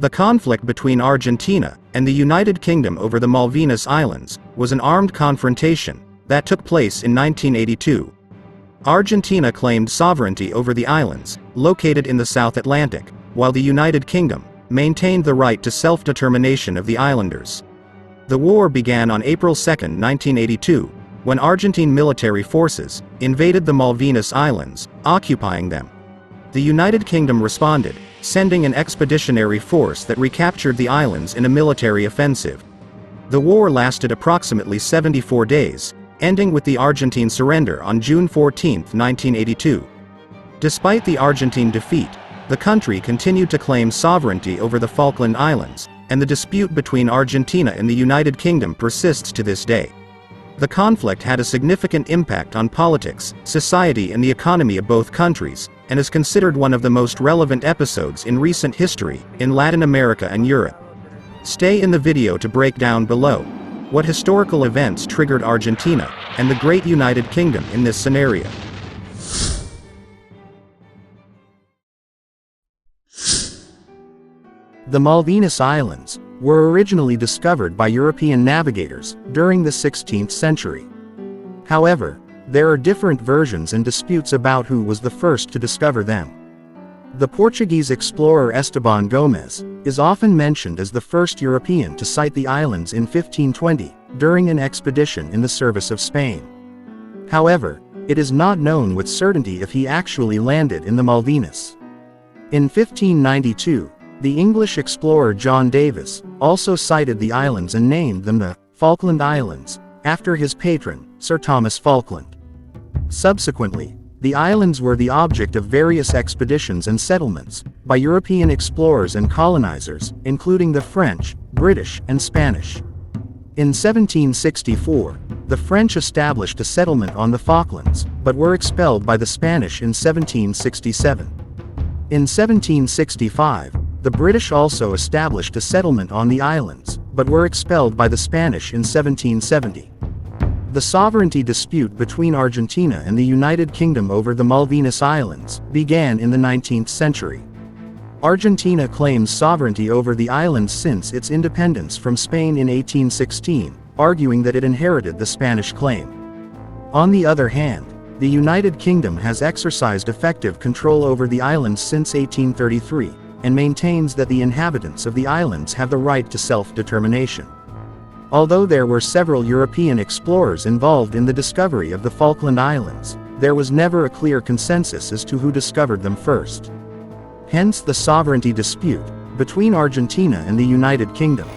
The conflict between Argentina and the United Kingdom over the Malvinas Islands was an armed confrontation that took place in 1982. Argentina claimed sovereignty over the islands, located in the South Atlantic, while the United Kingdom maintained the right to self-determination of the islanders. The war began on April 2, 1982, when Argentine military forces invaded the Malvinas Islands, occupying them. The United Kingdom responded, sending an expeditionary force that recaptured the islands in a military offensive. The war lasted approximately 74 days, ending with the Argentine surrender on June 14, 1982. Despite the Argentine defeat, the country continued to claim sovereignty over the Falkland Islands, and the dispute between Argentina and the United Kingdom persists to this day. The conflict had a significant impact on politics, society and the economy of both countries, and is considered one of the most relevant episodes in recent history, in Latin America and Europe. Stay in the video to break down below what historical events triggered Argentina and the Great United Kingdom in this scenario. The Malvinas Islands were originally discovered by European navigators during the 16th century. However, there are different versions and disputes about who was the first to discover them. The Portuguese explorer Esteban Gomes is often mentioned as the first European to sight the islands in 1520, during an expedition in the service of Spain. However, it is not known with certainty if he actually landed in the Malvinas. In 1592, the English explorer John Davis also sighted the islands and named them the Falkland Islands, after his patron, Sir Thomas Falkland. Subsequently, the islands were the object of various expeditions and settlements by European explorers and colonizers, including the French, British, and Spanish. In 1764, the French established a settlement on the Falklands, but were expelled by the Spanish in 1767. In 1765, the British also established a settlement on the islands, but were expelled by the Spanish in 1770. The sovereignty dispute between Argentina and the United Kingdom over the Malvinas Islands began in the 19th century. Argentina claims sovereignty over the islands since its independence from Spain in 1816, arguing that it inherited the Spanish claim. On the other hand, the United Kingdom has exercised effective control over the islands since 1833, and maintains that the inhabitants of the islands have the right to self-determination. Although there were several European explorers involved in the discovery of the Falkland Islands, there was never a clear consensus as to who discovered them first. Hence the sovereignty dispute between Argentina and the United Kingdom,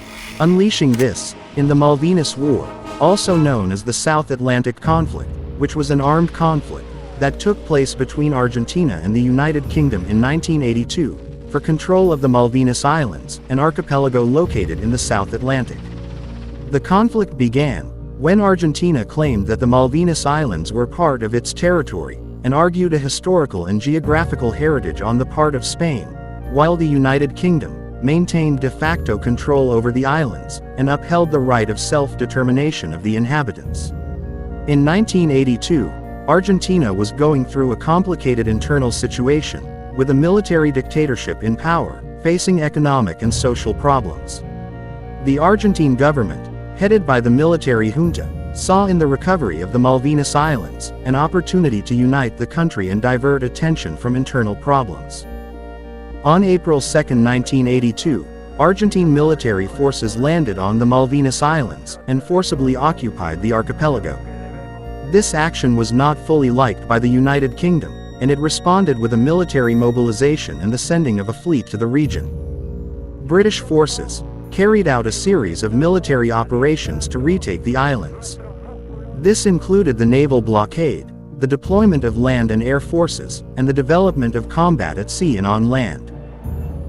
unleashing this in the Malvinas War, also known as the South Atlantic Conflict, which was an armed conflict that took place between Argentina and the United Kingdom in 1982, for control of the Malvinas Islands, an archipelago located in the South Atlantic. The conflict began when Argentina claimed that the Malvinas Islands were part of its territory, and argued a historical and geographical heritage on the part of Spain, while the United Kingdom maintained de facto control over the islands, and upheld the right of self-determination of the inhabitants. In 1982, Argentina was going through a complicated internal situation, with a military dictatorship in power, facing economic and social problems. The Argentine government, headed by the military junta, saw in the recovery of the Malvinas Islands an opportunity to unite the country and divert attention from internal problems. On April 2, 1982, Argentine military forces landed on the Malvinas Islands and forcibly occupied the archipelago. This action was not fully liked by the United Kingdom, and it responded with a military mobilization and the sending of a fleet to the region. British forces carried out a series of military operations to retake the islands. This included the naval blockade, the deployment of land and air forces, and the development of combat at sea and on land.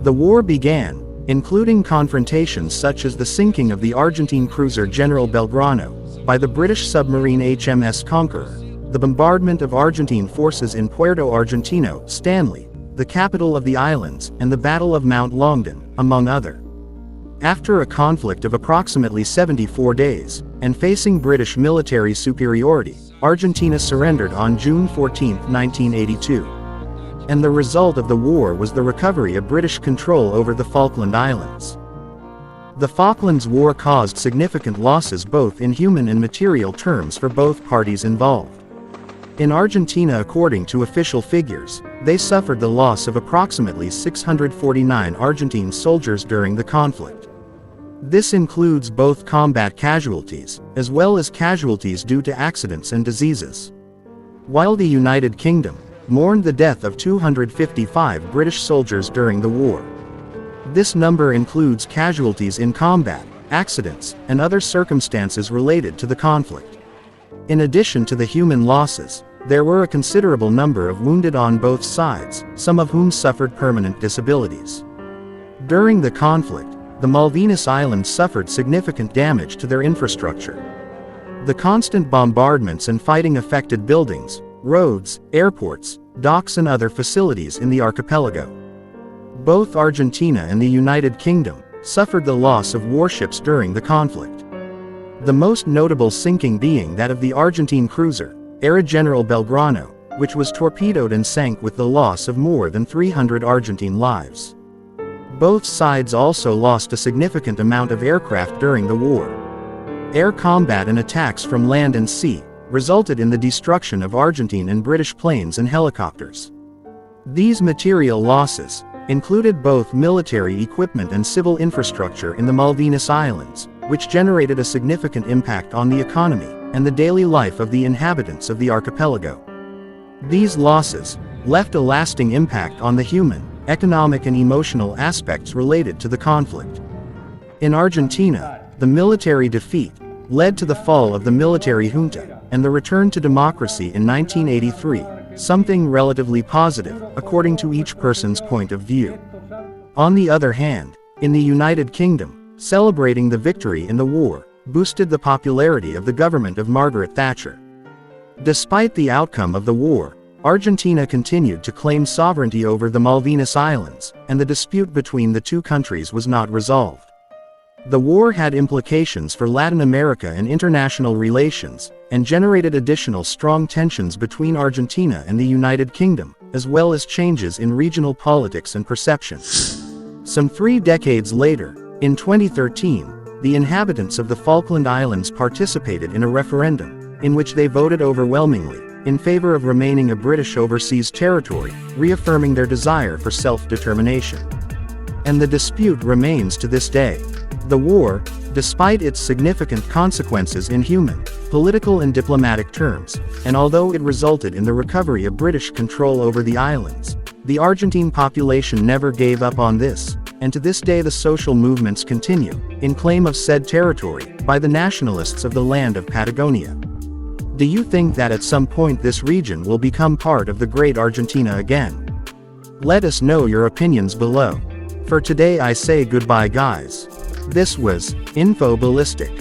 The war began, including confrontations such as the sinking of the Argentine cruiser General Belgrano by the British submarine HMS Conqueror, the bombardment of Argentine forces in Puerto Argentino, Stanley, the capital of the islands, and the Battle of Mount Longdon, among others. After a conflict of approximately 74 days, and facing British military superiority, Argentina surrendered on June 14, 1982. and the result of the war was the recovery of British control over the Falkland Islands. The Falklands War caused significant losses both in human and material terms for both parties involved. In Argentina, according to official figures, they suffered the loss of approximately 649 Argentine soldiers during the conflict. This includes both combat casualties, as well as casualties due to accidents and diseases. While the United Kingdom mourned the death of 255 British soldiers during the war. This number includes casualties in combat, accidents, and other circumstances related to the conflict. In addition to the human losses, there were a considerable number of wounded on both sides, some of whom suffered permanent disabilities. During the conflict, the Malvinas Islands suffered significant damage to their infrastructure. The constant bombardments and fighting affected buildings, roads, airports, docks and other facilities in the archipelago. Both Argentina and the United Kingdom suffered the loss of warships during the conflict. The most notable sinking being that of the Argentine cruiser, General Belgrano, which was torpedoed and sank with the loss of more than 300 Argentine lives. Both sides also lost a significant amount of aircraft during the war. Air combat and attacks from land and sea resulted in the destruction of Argentine and British planes and helicopters. These material losses included both military equipment and civil infrastructure in the Malvinas Islands, which generated a significant impact on the economy and the daily life of the inhabitants of the archipelago. These losses left a lasting impact on the human, economic and emotional aspects related to the conflict. In Argentina, the military defeat led to the fall of the military junta and the return to democracy in 1983, something relatively positive, according to each person's point of view. On the other hand, in the United Kingdom, celebrating the victory in the war boosted the popularity of the government of Margaret Thatcher. Despite the outcome of the war, Argentina continued to claim sovereignty over the Malvinas Islands, and the dispute between the two countries was not resolved. The war had implications for Latin America and international relations, and generated additional strong tensions between Argentina and the United Kingdom, as well as changes in regional politics and perception. Some 3 decades later, in 2013, the inhabitants of the Falkland Islands participated in a referendum, in which they voted overwhelmingly in favor of remaining a British overseas territory, reaffirming their desire for self-determination. And the dispute remains to this day. The war, despite its significant consequences in human, political and diplomatic terms, and although it resulted in the recovery of British control over the islands, the Argentine population never gave up on this, and to this day the social movements continue, in claim of said territory, by the nationalists of the land of Patagonia. Do you think that at some point this region will become part of the great Argentina again? Let us know your opinions below. For today I say goodbye guys. This was Info Ballistic.